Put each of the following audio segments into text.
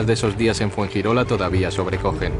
de esos días en Fuengirola todavía sobrecogen.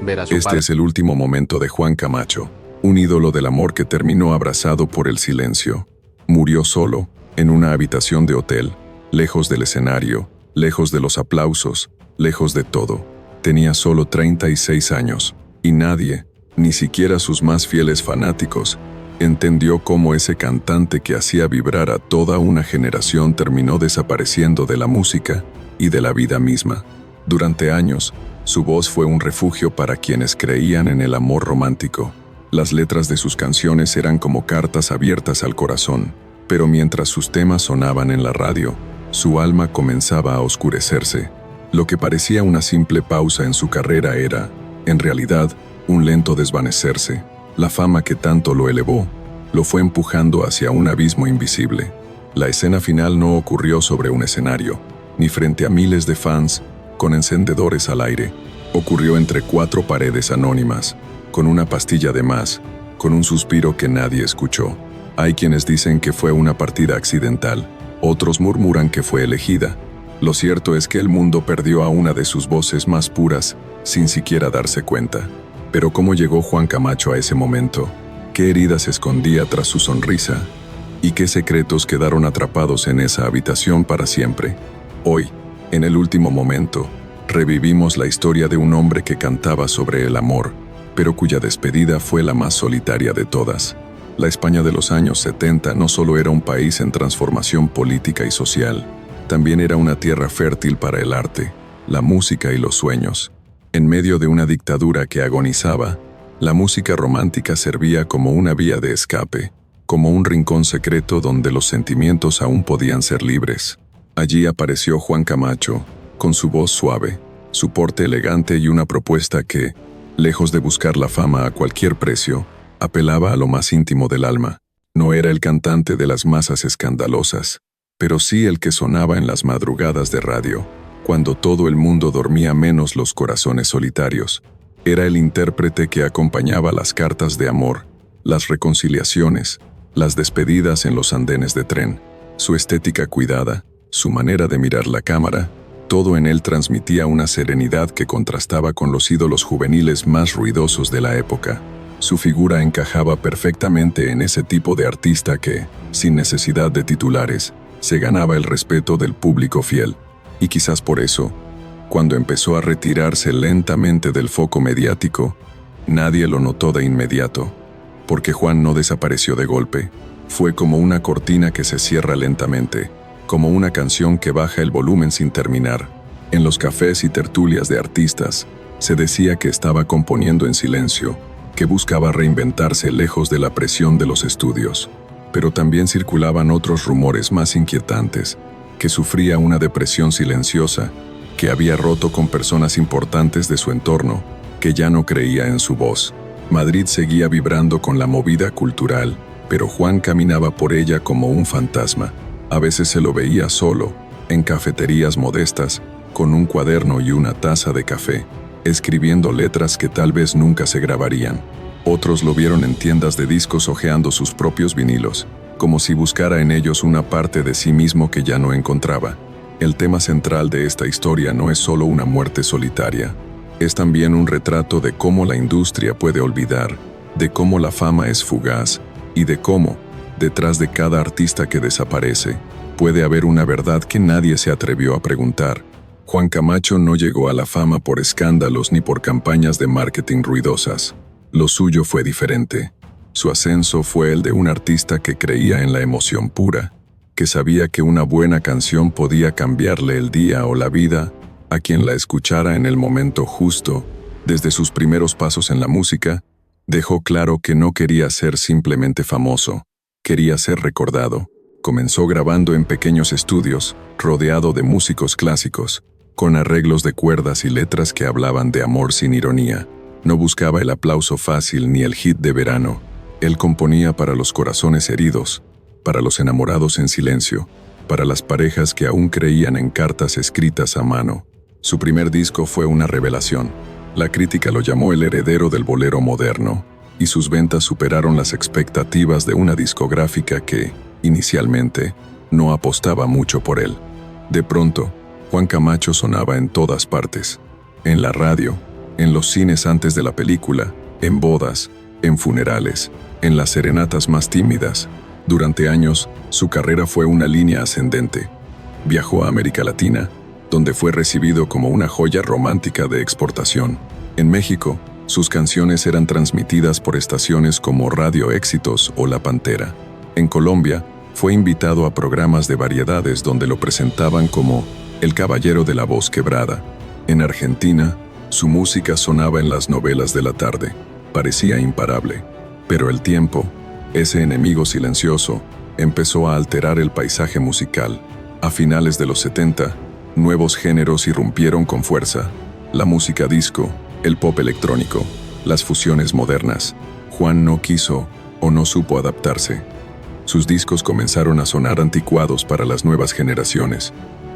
Ver a su Este padre. es el último momento de Juan Camacho, un ídolo del amor que terminó abrazado por el silencio. Murió solo, en una habitación de hotel, lejos del escenario, lejos de los aplausos, lejos de todo. Tenía solo 36 años, y nadie, ni siquiera sus más fieles fanáticos, entendió cómo ese cantante que hacía vibrar a toda una generación terminó desapareciendo de la música y de la vida misma. Durante años, su voz fue un refugio para quienes creían en el amor romántico. Las letras de sus canciones eran como cartas abiertas al corazón, pero mientras sus temas sonaban en la radio, su alma comenzaba a oscurecerse. Lo que parecía una simple pausa en su carrera era, en realidad, un lento desvanecerse. La fama que tanto lo elevó, lo fue empujando hacia un abismo invisible. La escena final no ocurrió sobre un escenario, ni frente a miles de fans, con encendedores al aire. Ocurrió entre 4 paredes anónimas, con una pastilla de más, con un suspiro que nadie escuchó. Hay quienes dicen que fue una partida accidental, otros murmuran que fue elegida. Lo cierto es que el mundo perdió a una de sus voces más puras, sin siquiera darse cuenta. Pero ¿cómo llegó Juan Camacho a ese momento? ¿Qué heridas escondía tras su sonrisa? ¿Y qué secretos quedaron atrapados en esa habitación para siempre? Hoy, en el último momento, revivimos la historia de un hombre que cantaba sobre el amor, pero cuya despedida fue la más solitaria de todas. La España de los años 70 no solo era un país en transformación política y social, también era una tierra fértil para el arte, la música y los sueños. En medio de una dictadura que agonizaba, la música romántica servía como una vía de escape, como un rincón secreto donde los sentimientos aún podían ser libres. Allí apareció Juan Camacho, con su voz suave, su porte elegante y una propuesta que, lejos de buscar la fama a cualquier precio, apelaba a lo más íntimo del alma. No era el cantante de las masas escandalosas, pero sí el que sonaba en las madrugadas de radio, cuando todo el mundo dormía menos los corazones solitarios. Era el intérprete que acompañaba las cartas de amor, las reconciliaciones, las despedidas en los andenes de tren. Su estética cuidada, su manera de mirar la cámara, todo en él transmitía una serenidad que contrastaba con los ídolos juveniles más ruidosos de la época. Su figura encajaba perfectamente en ese tipo de artista que, sin necesidad de titulares, se ganaba el respeto del público fiel. Y quizás por eso, cuando empezó a retirarse lentamente del foco mediático, nadie lo notó de inmediato, porque Juan no desapareció de golpe. Fue como una cortina que se cierra lentamente, como una canción que baja el volumen sin terminar. En los cafés y tertulias de artistas, se decía que estaba componiendo en silencio, que buscaba reinventarse lejos de la presión de los estudios. Pero también circulaban otros rumores más inquietantes, que sufría una depresión silenciosa, que había roto con personas importantes de su entorno, que ya no creía en su voz. Madrid seguía vibrando con la movida cultural, pero Juan caminaba por ella como un fantasma. A veces se lo veía solo, en cafeterías modestas, con un cuaderno y una taza de café, escribiendo letras que tal vez nunca se grabarían. Otros lo vieron en tiendas de discos hojeando sus propios vinilos, como si buscara en ellos una parte de sí mismo que ya no encontraba. El tema central de esta historia no es solo una muerte solitaria, es también un retrato de cómo la industria puede olvidar, de cómo la fama es fugaz, y de cómo, detrás de cada artista que desaparece, puede haber una verdad que nadie se atrevió a preguntar. Juan Camacho no llegó a la fama por escándalos ni por campañas de marketing ruidosas. Lo suyo fue diferente. Su ascenso fue el de un artista que creía en la emoción pura, que sabía que una buena canción podía cambiarle el día o la vida a quien la escuchara en el momento justo. Desde sus primeros pasos en la música, dejó claro que no quería ser simplemente famoso, quería ser recordado. Comenzó grabando en pequeños estudios, rodeado de músicos clásicos, con arreglos de cuerdas y letras que hablaban de amor sin ironía. No buscaba el aplauso fácil ni el hit de verano. Él componía para los corazones heridos, para los enamorados en silencio, para las parejas que aún creían en cartas escritas a mano. Su primer disco fue una revelación. La crítica lo llamó el heredero del bolero moderno, y sus ventas superaron las expectativas de una discográfica que, inicialmente, no apostaba mucho por él. De pronto, Juan Camacho sonaba en todas partes. En la radio, en los cines antes de la película, en bodas, en funerales, en las serenatas más tímidas. Durante años, su carrera fue una línea ascendente. Viajó a América Latina, donde fue recibido como una joya romántica de exportación. En México, sus canciones eran transmitidas por estaciones como Radio Éxitos o La Pantera. En Colombia, fue invitado a programas de variedades donde lo presentaban como el caballero de la voz quebrada. En Argentina, su música sonaba en las novelas de la tarde. Parecía imparable. Pero el tiempo, ese enemigo silencioso, empezó a alterar el paisaje musical. A finales de los 70, nuevos géneros irrumpieron con fuerza. La música disco, el pop electrónico, las fusiones modernas. Juan no quiso o no supo adaptarse. Sus discos comenzaron a sonar anticuados para las nuevas generaciones.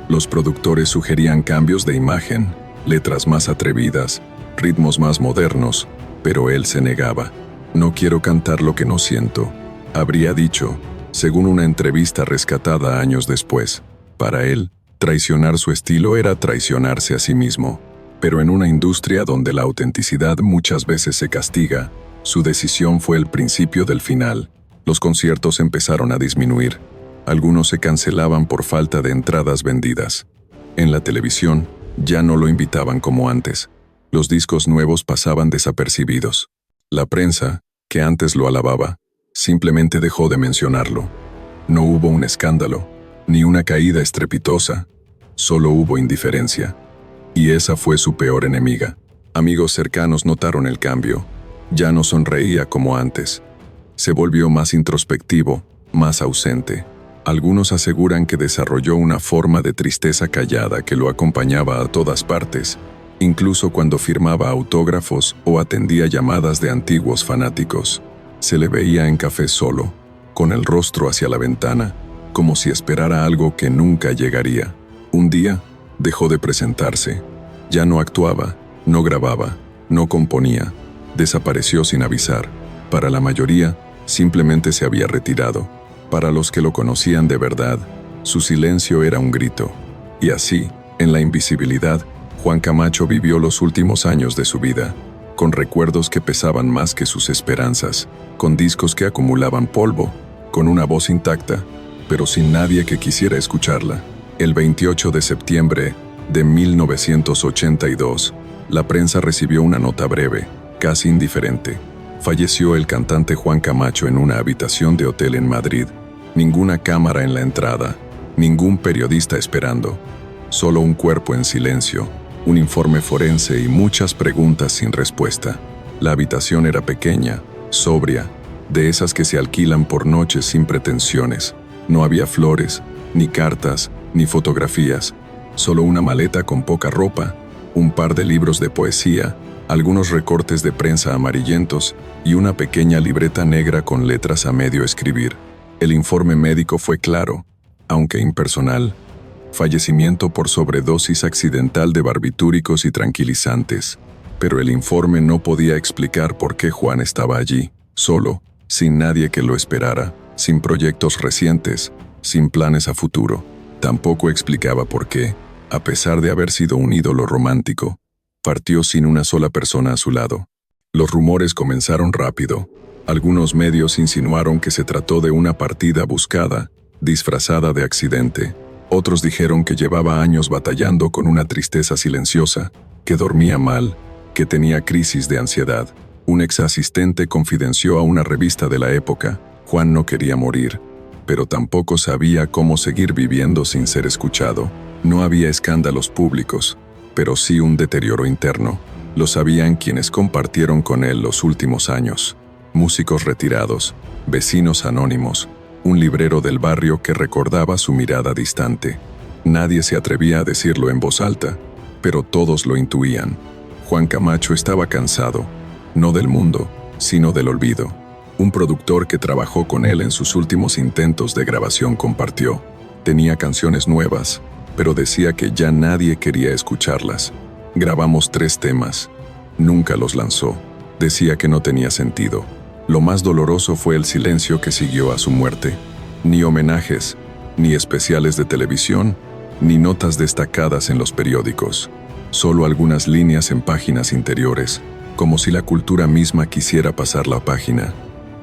Los productores sugerían cambios de imagen, letras más atrevidas, ritmos más modernos, pero él se negaba. No quiero cantar lo que no siento, habría dicho, según una entrevista rescatada años después. Para él, traicionar su estilo era traicionarse a sí mismo. Pero en una industria donde la autenticidad muchas veces se castiga, su decisión fue el principio del final. Los conciertos empezaron a disminuir. Algunos se cancelaban por falta de entradas vendidas. En la televisión, ya no lo invitaban como antes. Los discos nuevos pasaban desapercibidos. La prensa, que antes lo alababa, simplemente dejó de mencionarlo. No hubo un escándalo, ni una caída estrepitosa. Solo hubo indiferencia. Y esa fue su peor enemiga. Amigos cercanos notaron el cambio. Ya no sonreía como antes. Se volvió más introspectivo, más ausente. Algunos aseguran que desarrolló una forma de tristeza callada que lo acompañaba a todas partes, incluso cuando firmaba autógrafos o atendía llamadas de antiguos fanáticos. Se le veía en café solo, con el rostro hacia la ventana, como si esperara algo que nunca llegaría. Un día, dejó de presentarse. Ya no actuaba, no grababa, no componía. Desapareció sin avisar. Para la mayoría, simplemente se había retirado. Para los que lo conocían de verdad, su silencio era un grito. Y así, en la invisibilidad, Juan Camacho vivió los últimos años de su vida, con recuerdos que pesaban más que sus esperanzas, con discos que acumulaban polvo, con una voz intacta, pero sin nadie que quisiera escucharla. El 28 de septiembre de 1982, la prensa recibió una nota breve, casi indiferente. Falleció el cantante Juan Camacho en una habitación de hotel en Madrid. Ninguna cámara en la entrada, ningún periodista esperando. Solo un cuerpo en silencio, un informe forense y muchas preguntas sin respuesta. La habitación era pequeña, sobria, de esas que se alquilan por noches sin pretensiones. No había flores, ni cartas, ni fotografías. Solo una maleta con poca ropa, un par de libros de poesía, algunos recortes de prensa amarillentos y una pequeña libreta negra con letras a medio escribir. El informe médico fue claro, aunque impersonal. Fallecimiento por sobredosis accidental de barbitúricos y tranquilizantes. Pero el informe no podía explicar por qué Juan estaba allí, solo, sin nadie que lo esperara, sin proyectos recientes, sin planes a futuro. Tampoco explicaba por qué, a pesar de haber sido un ídolo romántico, partió sin una sola persona a su lado. Los rumores comenzaron rápido. Algunos medios insinuaron que se trató de una partida buscada, disfrazada de accidente. Otros dijeron que llevaba años batallando con una tristeza silenciosa, que dormía mal, que tenía crisis de ansiedad. Un ex asistente confidenció a una revista de la época: Juan no quería morir, pero tampoco sabía cómo seguir viviendo sin ser escuchado. No había escándalos públicos, pero sí un deterioro interno. Lo sabían quienes compartieron con él los últimos años. Músicos retirados, vecinos anónimos, un librero del barrio que recordaba su mirada distante. Nadie se atrevía a decirlo en voz alta, pero todos lo intuían. Juan Camacho estaba cansado, no del mundo, sino del olvido. Un productor que trabajó con él en sus últimos intentos de grabación compartió: tenía canciones nuevas, pero decía que ya nadie quería escucharlas. Grabamos 3 temas. Nunca los lanzó. Decía que no tenía sentido. Lo más doloroso fue el silencio que siguió a su muerte. Ni homenajes, ni especiales de televisión, ni notas destacadas en los periódicos, solo algunas líneas en páginas interiores, como si la cultura misma quisiera pasar la página.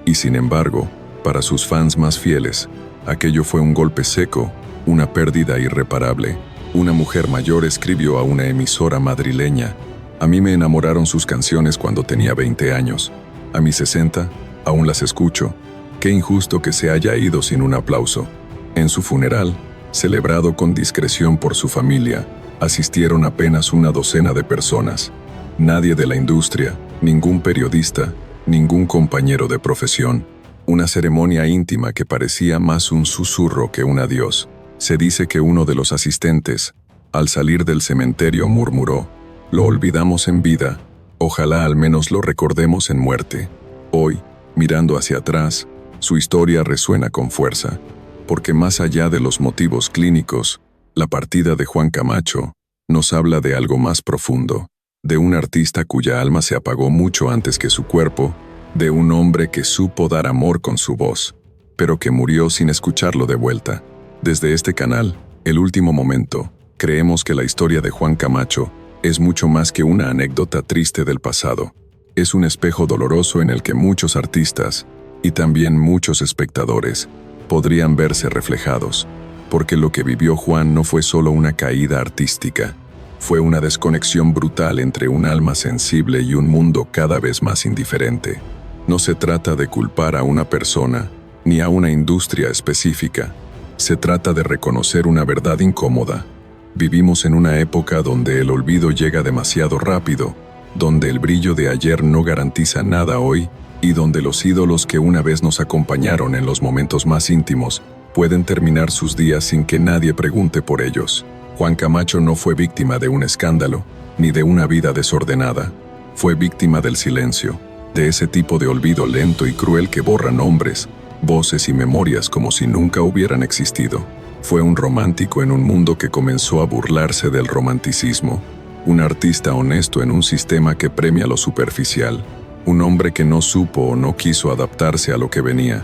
Y sin embargo, para sus fans más fieles, aquello fue un golpe seco, una pérdida irreparable. Una mujer mayor escribió a una emisora madrileña: a mí me enamoraron sus canciones cuando tenía 20 años. A mis 60, aún las escucho. Qué injusto que se haya ido sin un aplauso. En su funeral, celebrado con discreción por su familia, asistieron apenas una docena de personas. Nadie de la industria, ningún periodista, ningún compañero de profesión. Una ceremonia íntima que parecía más un susurro que un adiós. Se dice que uno de los asistentes, al salir del cementerio, murmuró: lo olvidamos en vida, ojalá al menos lo recordemos en muerte. Hoy, mirando hacia atrás, su historia resuena con fuerza, porque más allá de los motivos clínicos, la partida de Juan Camacho nos habla de algo más profundo, de un artista cuya alma se apagó mucho antes que su cuerpo, de un hombre que supo dar amor con su voz, pero que murió sin escucharlo de vuelta. Desde este canal, El Último Momento, creemos que la historia de Juan Camacho es mucho más que una anécdota triste del pasado. Es un espejo doloroso en el que muchos artistas, y también muchos espectadores, podrían verse reflejados, porque lo que vivió Juan no fue solo una caída artística, fue una desconexión brutal entre un alma sensible y un mundo cada vez más indiferente. No se trata de culpar a una persona, ni a una industria específica. Se trata de reconocer una verdad incómoda. Vivimos en una época donde el olvido llega demasiado rápido, donde el brillo de ayer no garantiza nada hoy, y donde los ídolos que una vez nos acompañaron en los momentos más íntimos pueden terminar sus días sin que nadie pregunte por ellos. Juan Camacho no fue víctima de un escándalo, ni de una vida desordenada. Fue víctima del silencio, de ese tipo de olvido lento y cruel que borra nombres, voces y memorias como si nunca hubieran existido. Fue un romántico en un mundo que comenzó a burlarse del romanticismo, un artista honesto en un sistema que premia lo superficial, un hombre que no supo o no quiso adaptarse a lo que venía,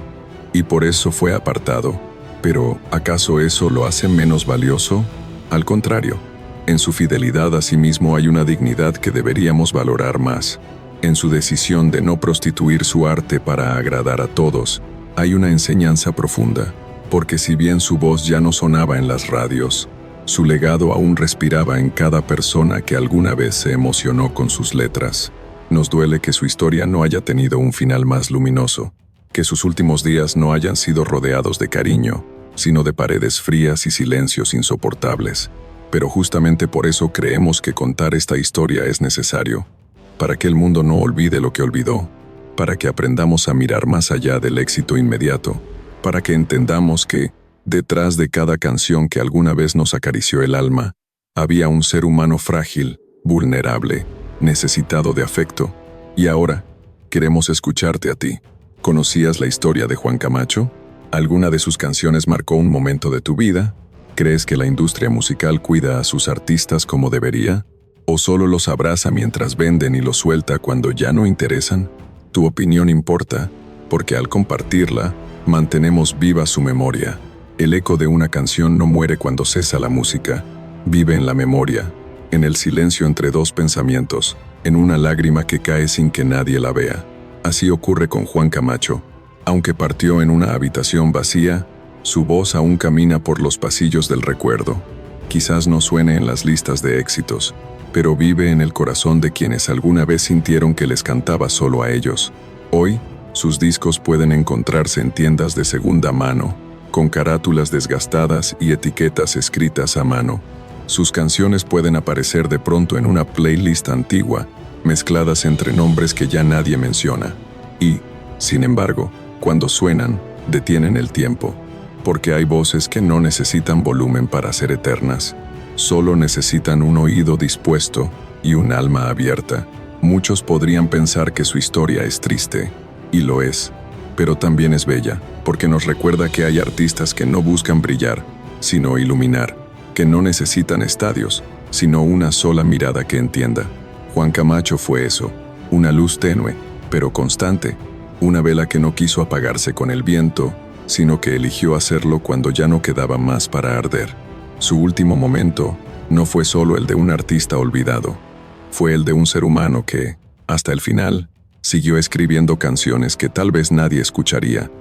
y por eso fue apartado. Pero, ¿acaso eso lo hace menos valioso? Al contrario, en su fidelidad a sí mismo hay una dignidad que deberíamos valorar más. En su decisión de no prostituir su arte para agradar a todos, hay una enseñanza profunda, porque si bien su voz ya no sonaba en las radios, su legado aún respiraba en cada persona que alguna vez se emocionó con sus letras. Nos duele que su historia no haya tenido un final más luminoso, que sus últimos días no hayan sido rodeados de cariño, sino de paredes frías y silencios insoportables. Pero justamente por eso creemos que contar esta historia es necesario, para que el mundo no olvide lo que olvidó, para que aprendamos a mirar más allá del éxito inmediato, para que entendamos que, detrás de cada canción que alguna vez nos acarició el alma, había un ser humano frágil, vulnerable, necesitado de afecto. Y ahora, queremos escucharte a ti. ¿Conocías la historia de Juan Camacho? ¿Alguna de sus canciones marcó un momento de tu vida? ¿Crees que la industria musical cuida a sus artistas como debería? ¿O solo los abraza mientras venden y los suelta cuando ya no interesan? Tu opinión importa, porque al compartirla, mantenemos viva su memoria. El eco de una canción no muere cuando cesa la música, vive en la memoria, en el silencio entre dos pensamientos, en una lágrima que cae sin que nadie la vea. Así ocurre con Juan Camacho. Aunque partió en una habitación vacía, su voz aún camina por los pasillos del recuerdo. Quizás no suene en las listas de éxitos, pero vive en el corazón de quienes alguna vez sintieron que les cantaba solo a ellos. Hoy, sus discos pueden encontrarse en tiendas de segunda mano, con carátulas desgastadas y etiquetas escritas a mano. Sus canciones pueden aparecer de pronto en una playlist antigua, mezcladas entre nombres que ya nadie menciona. Y, sin embargo, cuando suenan, detienen el tiempo, porque hay voces que no necesitan volumen para ser eternas. Solo necesitan un oído dispuesto y un alma abierta. Muchos podrían pensar que su historia es triste, y lo es, pero también es bella, porque nos recuerda que hay artistas que no buscan brillar, sino iluminar, que no necesitan estadios, sino una sola mirada que entienda. Juan Camacho fue eso, una luz tenue, pero constante, una vela que no quiso apagarse con el viento, sino que eligió hacerlo cuando ya no quedaba más para arder. Su último momento no fue solo el de un artista olvidado, fue el de un ser humano que, hasta el final, siguió escribiendo canciones que tal vez nadie escucharía,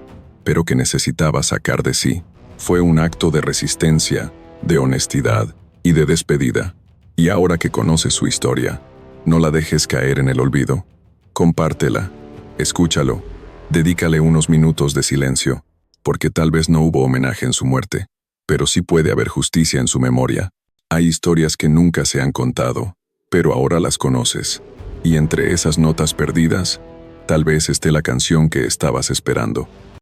pero que necesitaba sacar de sí. Fue un acto de resistencia, de honestidad y de despedida. Y ahora que conoces su historia, no la dejes caer en el olvido. Compártela, escúchalo, dedícale unos minutos de silencio, porque tal vez no hubo homenaje en su muerte, pero sí puede haber justicia en su memoria. Hay historias que nunca se han contado, pero ahora las conoces. Y entre esas notas perdidas, tal vez esté la canción que estabas esperando.